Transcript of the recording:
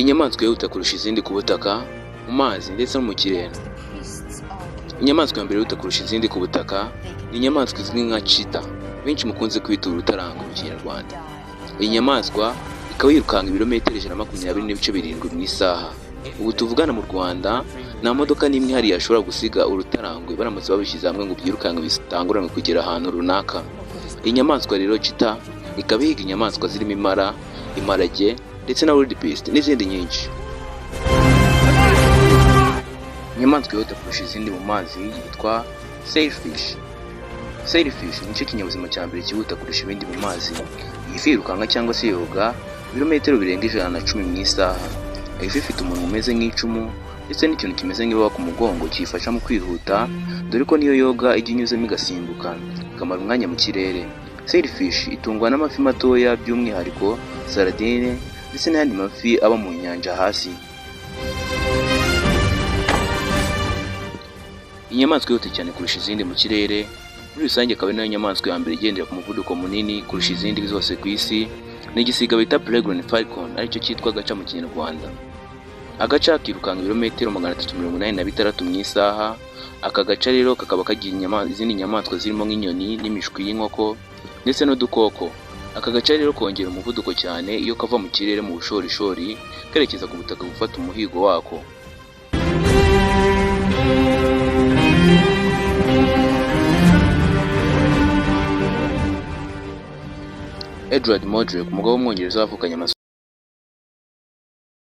Inyamaswa yihuta kurusha izindi ku butaka, mu mazi ndetse no mu kirere. Inyamaswa ya mbere yihuta kurusha izindi ku butaka ni inyamaswa izwi nka cheetah, benshi mukunze kwita urutarango mu Kinyarwanda. Iyi nyamaswa ikaba yirukanka ibirometero 120.7 mu isaha. Ubu tuvugana mu Rwanda nta modoka n'imwe ihari yashobora gusiga urutarangwe baramutse babishyize hamwe ngo byirukanke bitanguranwe kugera ahantu runaka. Iyi nyamaswa rero cheetah ikaba ihiga inyamaswa zirimo impara, imparage ndetse na wildebeest n'izindi nyinshi. Inyamaswa yihuta kurusha izindi mu mazi yitwa sailfish. Sailfish ni cyo kinyabuzima cya mbere cyihuta kurusha ibindi mu mazi. Iyi fi yirukanka cyangwa se yoga ibirometero birenga 110 mu isaha. Iyi fi ifite umunwa umeze nk'icumu ndetse n'ikintu kimeze nk'ibaba ku mugongo kiyifasha mu kwihuta, dore ko niyo yoga ijya inyuzemo igasimbuka ikamara umwanya mu kirere. Sailfish itungwa n'amafi matoya by'umwihariko sardine ndetse n'ayandi mafi aba mu nyanja hasi. Inyamaswa yihuta cyane kurusha izindi mu kirere muri rusange akaba ari nayo nyamaswa ya mbere igendera ku muvuduko munini kurusha izindi zose ku isi ni igisiga bita peregrine falcon, aricyo cyitwa agaca mu Kinyarwanda. Agaca kirukanka ibirometero 386 mu isaha. Aka gaca rero kakaba kagira izindi nyamaswa zirimo nk'inyoni n'imishwi y'inkoko ndetse n'udukoko. Aka gaca rero kongera umuvuduko cyane iyo kava mu kirere mu bushorishori kerekeza ku butaka gufata umuhigo wako. Edward Modric, umugabo w'umwongereza wavukanye